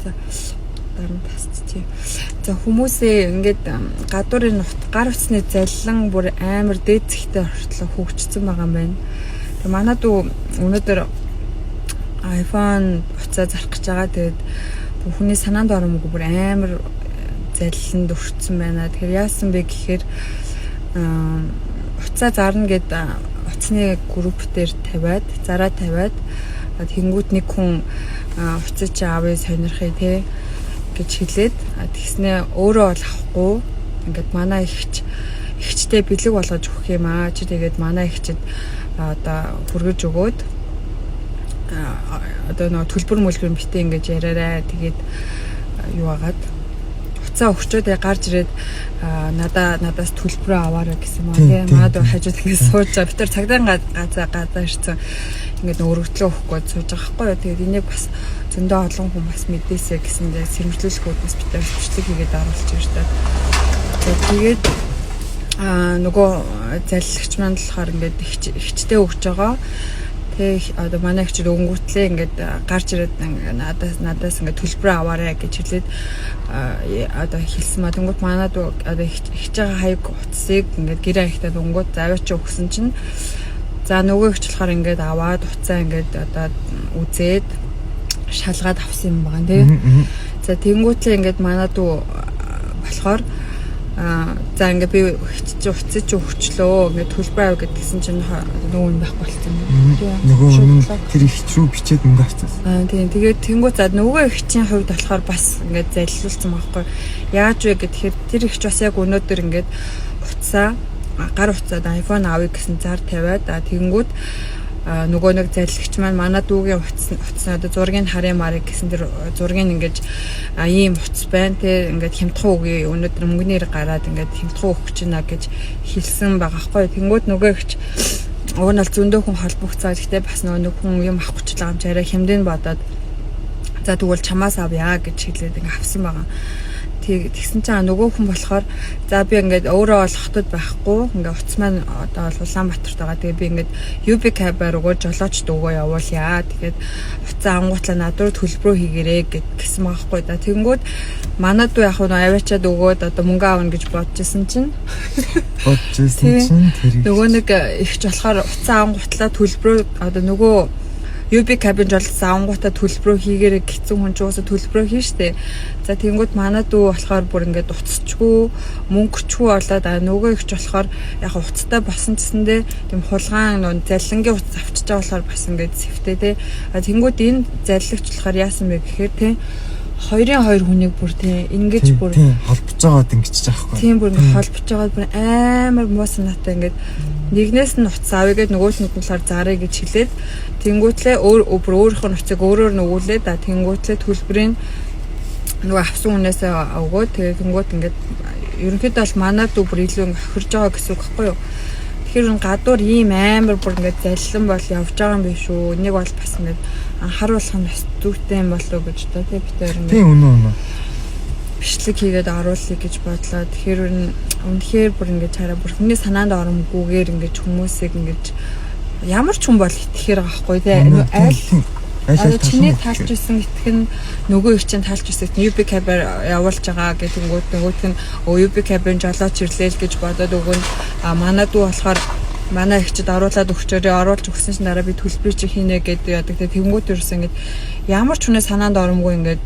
За. Даран тасчих. За хүмүүсээ ингээд гадуурын гар утасны заллан бүр амар дээд зэгтэй хортлоо хөгжсөн байгаа юм байна. Тэгээ манайд өнөөдөр iPhone уцаа зарах гэж байгаа. Тэгээд бүхний санаанд оромгүй бүр амар залланд өртсөн байна. Тэгэхээр яасан бэ гэхээр уцаа зарна гэд уцны групп дээр зараа тавиад тэнгуут нэг хүн уцаа чи авъя сонирхъя те гэж хэлээд тэгснээ өөрөө бол авахгүй ингээд манай ихчтэй бэлэг болгож өгөх юм аа чи тэгээд манай ихчэд одоо хүргэж өгөөд одоо нөгөө төлбөр мөлгөр битээ ингэж яриараа тэгээд юу агаад уцаа өгчөөд гарч ирээд надаас төлбөрөө аваарай гэсэн маа тийм манад хажууд ингэ сууж байгаа. Бид цагдаа гадаа ирсэн ингэ өргөдлөө өгөхгүй сууж байгаа хгүй юу. Тэгээд энийг бас зөндөө олон хүн бас мэдээсэй гэсэндээ сэрэмжлүүлэх үүднээс бид бичлэг хийгээд оруулж ирсэн. Тэгээд нөгөө заллагч маань болохоор ингээд ихчтэй өгч байгаа. Тэг одоо манай ихчид өнгөртлээ ингээд гарч ирээд надаас ингээд төлбөр аваарай гэж хэлээд одоо хэлсэн маа. Тэнгүүт манад одоо ихж байгаа хаяг утсыг ингээд гэрээ ихтэй өнгөт завьяач өгсөн чинь за нөгөө ихч болохоор ингээд аваад уцаа ингээд одоо үзээд шалгаад авсан юм байна тий. За тэнгүүтлээ ингээд манад болохоор за ингээ би уцаж өгчлөө ингээ төлбөр авъя гэдгсэн чинь нөгөө нь байхгүй болсон юм. Нөгөө нь тэр ихч рүү бичээд мөнгө авчихсан. Тийм. Тэгээд тэнгуут за нөгөө ихчийн хувьд болохоор бас ингээ залилуулсан байхгүй. Яаж вэ гэхээр тэр ихч бас яг өнөөдөр ингээ гар уцаад iPhone авъя гэсэн зар тавиад тэнгуут нөгөө нэг залилэгч маань манай дүүгийн утасны одоо зургийг харъя марыг гэсэн тэр зургийг ингэж ийм утас байна те ингээд хямдхан үгүй өнөөдөр мөнгөнөр гараад ингээд хямдхан өгөх гэж байна гэж хэлсэн байгаа хгүй. Тэнгүүд нөгөө ихч уг нь бол зөндөө хүн холбогцоо гэхдээ бас нөгөө хүн юм авах гэж байгаа юм чи арай хямдын бодоод за тэгвэл чамаас авъя гэж хэлээд ингээд авсан байгаа. Тэгсэн чинь нөгөө хүн болохоор за би ингээд өөрөө бол хотод байхгүй ингээд утас маань одоо бол Улаанбаатарт байгаа. Тэгээ би ингээд UB Cab-аар өгөө жолоочд өгөө явуулъя. Тэгээд утас ангуутлаа над руу төлбөрөө хийгээрэй гэсэн байхгүй да. Тэнгүүд манад яг нь аваачаад өгөөд одоо мөнгө аавна гэж бодчихсон чинь нөгөө нэг ихч болохоор утас ангуутлаа төлбөрөө одоо нөгөө UB Cab-ын жолсон ангуута төлбөрөө хийгээрэй гэсэн хүн ч уусаа төлбөрөө хийн штэ. За тэнгууд манад болохоор бүр ингээд уцчгүй мөнгөчгүй болоод нөгөө ихч болохоор яг уцтай босон гэсэндээ тийм хулгаан нөө заллингийн уц авчиж байгаа болохоор бас ингээд сэвтэй те. Тэнгууд энэ заллагч болохоор яасан бэ гэхээр те 2-2 хүнийг бүр те ингэж бүр холбож байгаад ингэчих таахгүй. Тийм бүр ингээд холбож байгаад бүр амар муу санаатай ингээд нэгнээс нь уц авъя гэд нөгөөс нь болохоор зарыг гэж хэлээд тэнгүүтлээ өөрийнх нь уцыг өөрөөр нөгүүлээд тэнгүүтлээ төлбөрийн нөгөө авсан хүнээс өгөө тэгээ тэнгүүт ингээд ерөнхийдөө бол манад бүр илүү хохирж байгаа гэсэн үг байхгүй юу. Тэгэхээр гадуур ийм амар бүр ингээд заллан бол явж байгаа юм биш үү. Энийг бол бас ингээд анхааруулах нь бас зүйтэй юм болов уу гэж та тий битээр ингээд тийм үнэ бичлэг хийгээд оруулъя гэж бодлоо. Тэгэхээр үнэхээр бүр ингээд чараа бүр хүний санаанд оромгүйгээр ингээд хүмүүсийг ингээд ямар ч хүн бол итгэхээр байгаа байхгүй тий. Аль чиний таалж исэн итгэх нь нөгөө их чинь таалж исэн UB Cab-аар явуулж байгаа гэдэг нөгөөт нь UB Cab-ын жолооч ирлээл гэж бодоод өгөн манай дүү болохоор манай ихчид оруулаад оруулж өгсөн чинь дараа би төлбөр чи хийнэ гэдэг яадаг. Тэнгүүт ерөөс ингээд ямар ч хүнээ санаанд оромгүй ингээд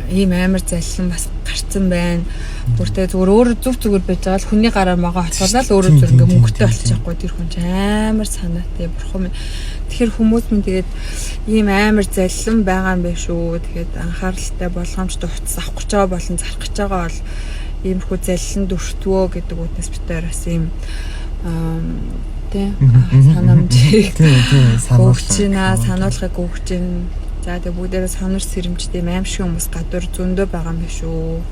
ийм амар заллан бас гарцсан байна. Бүртээ зүгээр зүгээр байж байгаа л хүний гараар магаа хоцолол өөрөө зүр ингээ мөнгөтэй болчих واخгүй тэр хүн амар санаатай бурхан минь. Тэгэхээр хүмүүс минь тэгээд ийм амар заллан байгаа юм биш үү. Тэгээд анхааралтай болгоомжтой утас авах гэж байгаа болон зарах гэж байгаа бол иймэрхүү залланд өртвөө гэдэг үгнээс битээр бас ийм санамжийг сануулгыг өгч байна. За тэгээ бүгдээрээ сонор сэрэмжтэй аим шиг хүмүүс гадуур зөндөө байгаа юм биш үү.